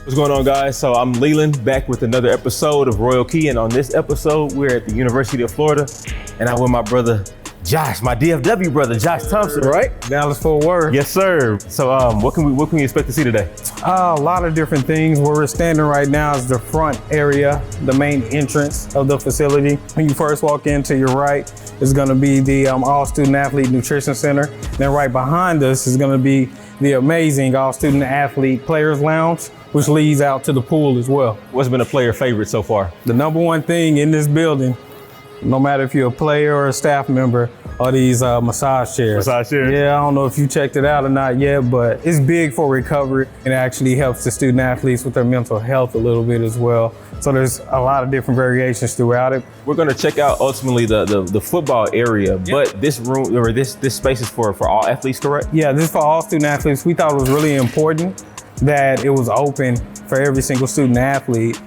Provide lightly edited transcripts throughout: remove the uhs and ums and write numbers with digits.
What's going on, guys? So I'm Leland, back with another episode of Royal Key, and on this episode we're at the University of Florida, and I'm with my brother Josh, my DFW brother, Josh Thompson, right? Dallas Fort Worth. Yes, sir. So what can we expect to see today? A lot of different things. Where we're standing right now is the front area, the main entrance of the facility. When you first walk in, to your right is going to be the All Student Athlete Nutrition Center. Then right behind us is going to be the amazing All Student Athlete Players Lounge, which leads out to the pool as well. What's been a player favorite so far? The number one thing in this building, no matter if you're a player or a staff member, are these massage chairs. Massage chairs? Yeah, I don't know if you checked it out or not yet, but it's big for recovery and actually helps the student athletes with their mental health a little bit as well. So there's a lot of different variations throughout it. We're gonna check out ultimately the football area, but this room or this space is for all athletes, correct? Yeah, this is for all student athletes. We thought it was really important that it was open for every single student athlete,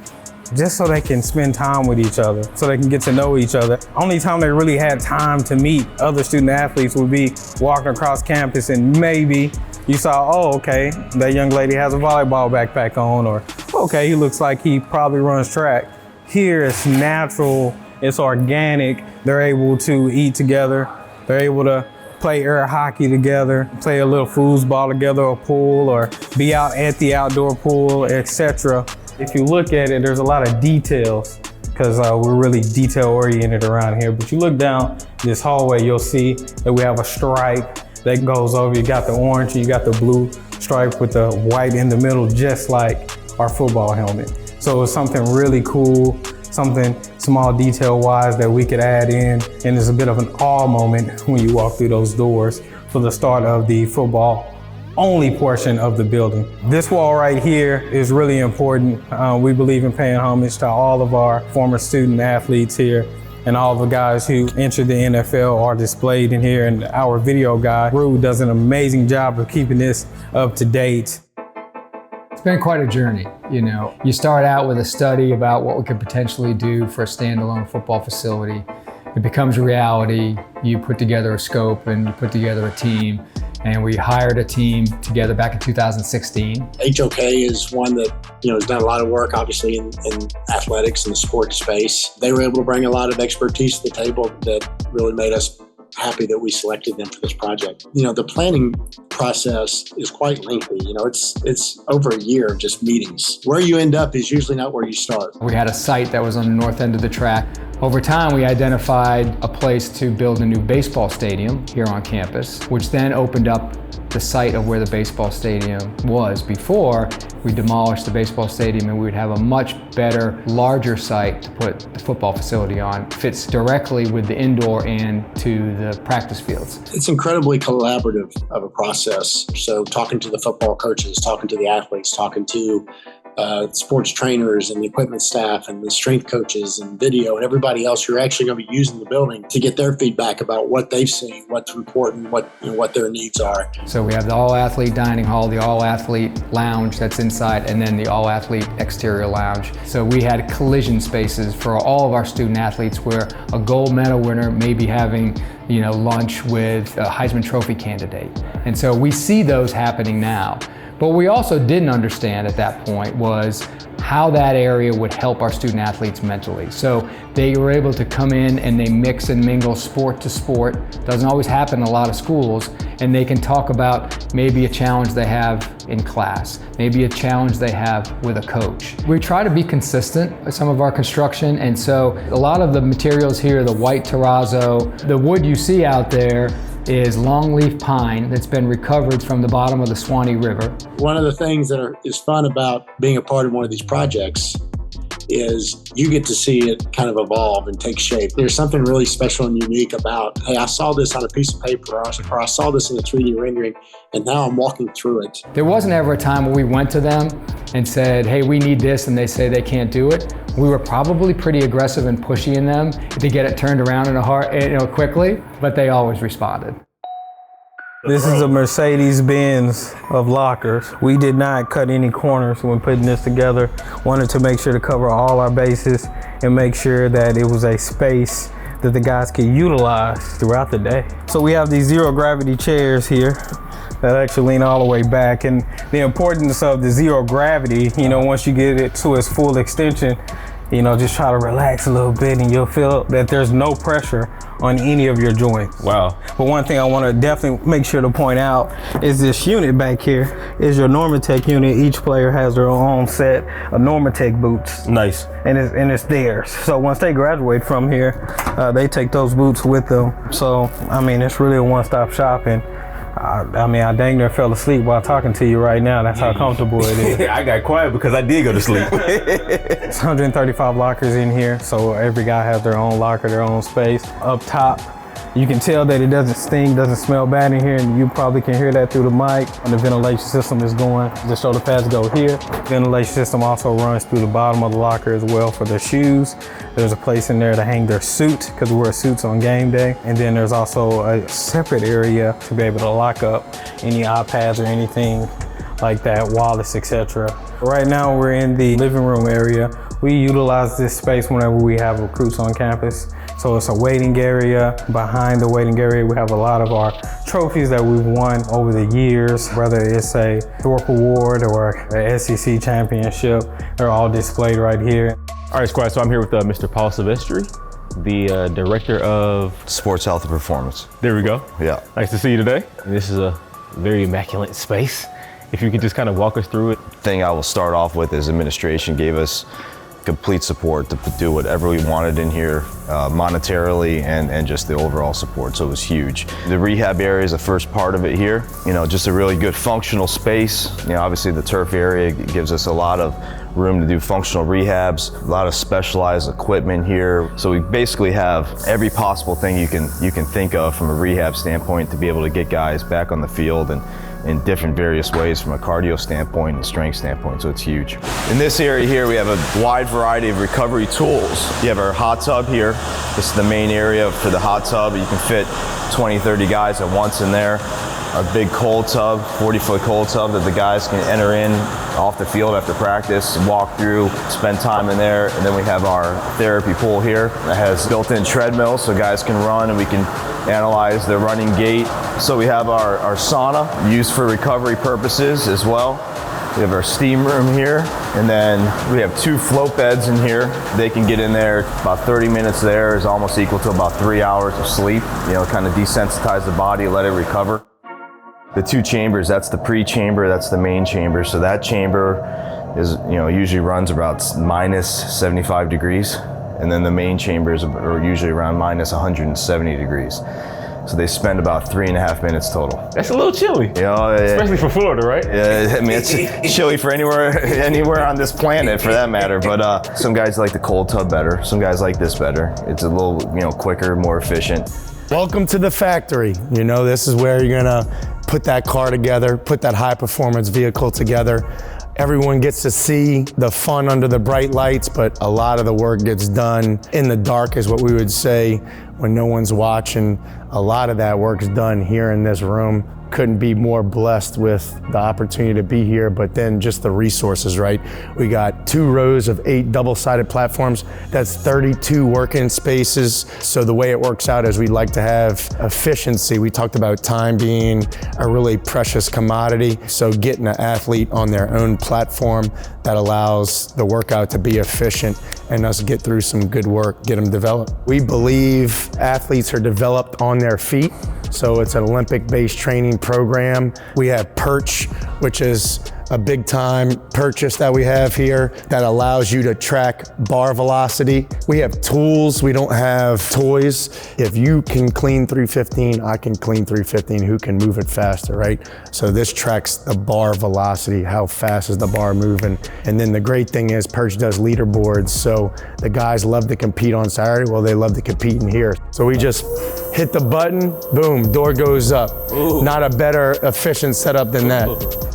just so they can spend time with each other, so they can get to know each other. Only time they really had time to meet other student athletes would be walking across campus and maybe you saw, oh, okay, that young lady has a volleyball backpack on, or okay, he looks like he probably runs track. Here it's natural, it's organic. They're able to eat together. They're able to play air hockey together, play a little foosball together, or pool, or be out at the outdoor pool, etc. If you look at it, there's a lot of details because we're really detail oriented around here. But you look down this hallway, you'll see that we have a stripe that goes over. You got the orange, you got the blue stripe with the white in the middle, just like our football helmet. So it's something really cool, something small detail wise that we could add in. And it's a bit of an awe moment when you walk through those doors for the start of the football only portion of the building. This wall right here is really important. We believe in paying homage to all of our former student athletes here and all the guys who entered the NFL are displayed in here. And our video guy, Rue, does an amazing job of keeping this up to date. It's been quite a journey. You know, you start out with a study about what we could potentially do for a standalone football facility. It becomes a reality. You put together a scope and you put together a team. And we hired a team together back in 2016. HOK is one that has done a lot of work, obviously, in athletics and the sports space. They were able to bring a lot of expertise to the table that really made us happy that we selected them for this project. The planning process is quite lengthy. It's over a year of just meetings. Where you end up is usually not where you start. We had a site that was on the north end of the track. Over time, we identified a place to build a new baseball stadium here on campus, which then opened up the site of where the baseball stadium was before. We demolished the baseball stadium and we would have a much better, larger site to put the football facility on. Fits directly with the indoor and to the practice fields. It's incredibly collaborative of a process. So talking to the football coaches, talking to the athletes, talking to sports trainers and the equipment staff and the strength coaches and video and everybody else who are actually going to be using the building to get their feedback about what they've seen, what's important, what their needs are. So we have the all-athlete dining hall, the all-athlete lounge that's inside, and then the all-athlete exterior lounge. So we had collision spaces for all of our student athletes where a gold medal winner may be having lunch with a Heisman Trophy candidate. And so we see those happening now. But what we also didn't understand at that point was how that area would help our student athletes mentally. So they were able to come in and they mix and mingle sport to sport. Doesn't always happen in a lot of schools. And they can talk about maybe a challenge they have in class, maybe a challenge they have with a coach. We try to be consistent with some of our construction. And so a lot of the materials here, the white terrazzo, the wood you see out there is longleaf pine that's been recovered from the bottom of the Swanee River. One of the things that is fun about being a part of one of these projects is you get to see it kind of evolve and take shape. There's something really special and unique about, hey, I saw this on a piece of paper or I saw this in a 3D rendering and now I'm walking through it. There wasn't ever a time where we went to them and said, hey, we need this, and they say they can't do it. We were probably pretty aggressive and pushy in them to get it turned around quickly, but they always responded. This is a Mercedes-Benz of lockers. We did not cut any corners when putting this together. Wanted to make sure to cover all our bases and make sure that it was a space that the guys could utilize throughout the day. So we have these zero gravity chairs here. that actually lean all the way back. And the importance of the zero gravity, you know, once you get it to its full extension, you know, just try to relax a little bit and you'll feel that there's no pressure on any of your joints. Wow. But one thing I want to definitely make sure to point out is this unit back here is your Normatec unit. Each player has their own set of Normatec boots. Nice. And it's theirs. So once they graduate from here, they take those boots with them. So, I mean, it's really a one-stop shop. And I mean, I dang near fell asleep while talking to you right now. That's how comfortable it is. I got quiet because I did go to sleep. It's 135 lockers in here, so every guy has their own locker, their own space. Up top, you can tell that it doesn't stink, doesn't smell bad in here, and you probably can hear that through the mic. And the ventilation system is going. The shoulder pads go here. Ventilation system also runs through the bottom of the locker as well for their shoes. There's a place in there to hang their suit, because we wear suits on game day. And then there's also a separate area to be able to lock up any iPads or anything like that, wallets, etc. Right now we're in the living room area. We utilize this space whenever we have recruits on campus. So it's a waiting area. Behind the waiting area, we have a lot of our trophies that we've won over the years, whether it's a Thorpe Award or a SEC championship. They're all displayed right here. All right, squad, so I'm here with Mr. Paul Silvestri, the director of Sports Health and Performance. There we go. Yeah. Nice to see you today. This is a very immaculate space. If you could just kind of walk us through it. Thing I will start off with is administration gave us complete support to do whatever we wanted in here, monetarily and just the overall support, so it was huge. The rehab area is the first part of it here. You know, just a really good functional space. You know, obviously the turf area gives us a lot of room to do functional rehabs, a lot of specialized equipment here. So we basically have every possible thing you can think of from a rehab standpoint to be able to get guys back on the field and in different various ways from a cardio standpoint and strength standpoint, so it's huge. In this area here, we have a wide variety of recovery tools. You have our hot tub here. This is the main area for the hot tub. You can fit 20, 30 guys at once in there. Our big cold tub, 40-foot cold tub that the guys can enter in off the field after practice, walk through, spend time in there. And then we have our therapy pool here that has built-in treadmills so guys can run and we can analyze their running gait. So we have our sauna used for recovery purposes as well. We have our steam room here, and then we have 2 float beds in here. They can get in there. About 30 minutes there is almost equal to about 3 hours of sleep. You know, kind of desensitize the body, let it recover. The 2 chambers, that's the pre-chamber, that's the main chamber. So that chamber is, you know, usually runs about minus 75 degrees. And then the main chambers are usually around minus 170 degrees. So they spend about 3.5 minutes total. That's a little chilly. You know, especially for Florida, right? Yeah, I mean, it's chilly for anywhere on this planet for that matter. But some guys like the cold tub better. Some guys like this better. It's a little, you know, quicker, more efficient. Welcome to the factory. You know, this is where you're gonna put that car together, put that high performance vehicle together. Everyone gets to see the fun under the bright lights, but a lot of the work gets done in the dark, is what we would say, when no one's watching. A lot of that work's done here in this room. Couldn't be more blessed with the opportunity to be here, but then just the resources, right? We got 2 rows of 8 double-sided platforms. That's 32 working spaces. So the way it works out is we'd like to have efficiency. We talked about time being a really precious commodity. So getting an athlete on their own platform that allows the workout to be efficient and us get through some good work, get them developed. We believe athletes are developed on their feet. So it's an Olympic-based training program. We have Perch, which is a big time purchase that we have here that allows you to track bar velocity. We have tools, we don't have toys. If you can clean 315, I can clean 315, who can move it faster, right? So this tracks the bar velocity, how fast is the bar moving. And then the great thing is Perch does leaderboards, so the guys love to compete on Saturday, well, they love to compete in here. So we just hit the button, boom, door goes up. Ooh. Not a better efficient setup than that.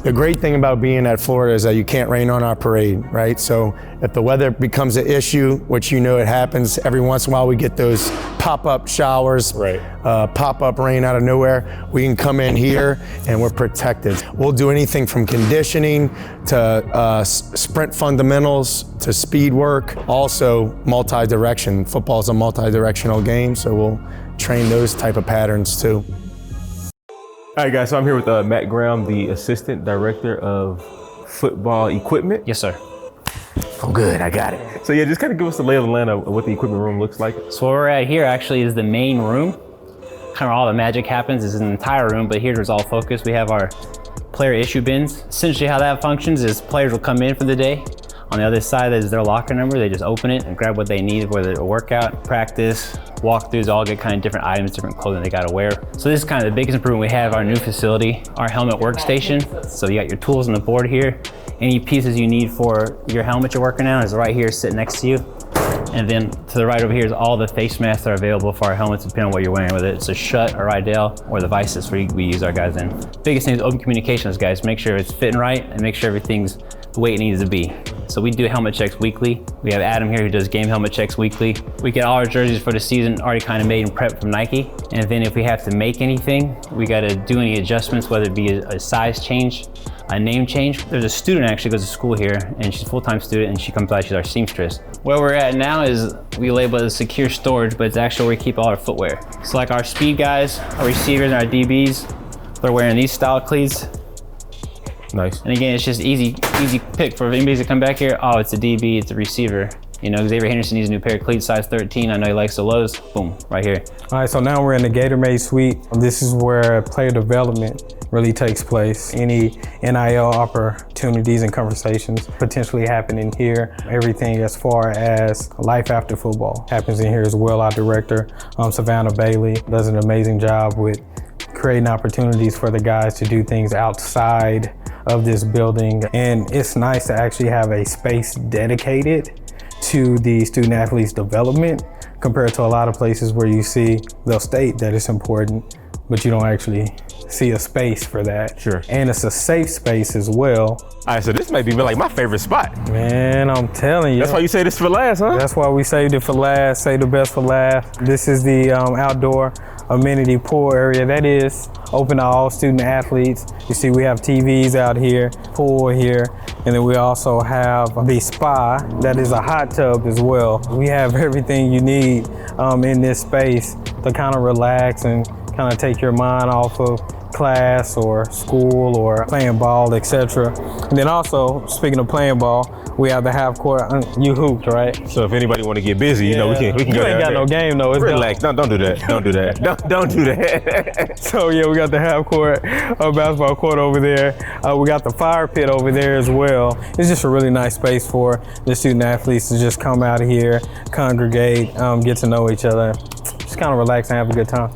The great thing about being at Florida is that you can't rain on our parade, right? So if the weather becomes an issue, which you know it happens every once in a while, we get those pop-up showers, right? Pop-up rain out of nowhere. We can come in here and we're protected. We'll do anything from conditioning to sprint fundamentals to speed work. Also multi-direction. Football is a multi-directional game, so we'll train those type of patterns too. All right, guys, so I'm here with Matt Graham, the Assistant Director of Football Equipment. Yes, sir. Oh, good, I got it. So yeah, just kind of give us the lay of the land of what the equipment room looks like. So where we're at here actually is the main room. Kind of all the magic happens is in the entire room, but here's where it's all focused. We have our player issue bins. Essentially how that functions is players will come in for the day. On the other side is their locker number. They just open it and grab what they need, whether a workout, practice, walkthroughs, all get kind of different items, different clothing they gotta wear. So this is kind of the biggest improvement we have, our new facility, our helmet workstation. So you got your tools on the board here. Any pieces you need for your helmet you're working on is right here sitting next to you. And then to the right over here is all the face masks that are available for our helmets, depending on what you're wearing, whether it's a Schutt or Rydell or the Vices we use our guys in. Biggest thing is open communications, guys. Make sure it's fitting right and make sure everything's the way it needs to be. So we do helmet checks weekly. We have Adam here who does game helmet checks weekly. We get all our jerseys for the season already kind of made and prepped from Nike. And then if we have to make anything, we got to do any adjustments, whether it be a size change, a name change. There's a student actually goes to school here and she's a full-time student and she comes by, she's our seamstress. Where we're at now is we label it as secure storage, but it's actually where we keep all our footwear. So like our speed guys, our receivers, and our DBs, they're wearing these style cleats. Nice. And again, it's just easy pick for anybody to come back here. Oh, it's a DB, it's a receiver. You know, Xavier Henderson needs a new pair of cleats, size 13. I know he likes the lows. Boom, right here. All right, so now we're in the GATORMADE suite. This is where player development really takes place. Any NIL opportunities and conversations potentially happen in here. Everything as far as life after football happens in here as well. Our director, Savannah Bailey, does an amazing job with creating opportunities for the guys to do things outside of this building. And it's nice to actually have a space dedicated to the student athletes development compared to a lot of places where you see they'll state that it's important, but you don't actually see a space for that. Sure. And it's a safe space as well. All right, so this may be like my favorite spot. Man, I'm telling you. That's why you say this for last, huh? That's why we saved it for last, save the best for last. This is the outdoor amenity pool area that is open to all student athletes. You see we have TVs out here, pool here, and then we also have the spa that is a hot tub as well. We have everything you need in this space to kind of relax and kind of take your mind off of class or school or playing ball, etc. And then also, speaking of playing ball, we have the half court. You hooped, right? So if anybody want to get busy, you know, we can you go ain't got no game though. It's relax. Don't do that. Don't do that. don't do that. So yeah, we got the half court basketball court over there. We got the fire pit over there as well. It's just a really nice space for the student athletes to just come out here, congregate, get to know each other, just kind of relax and have a good time.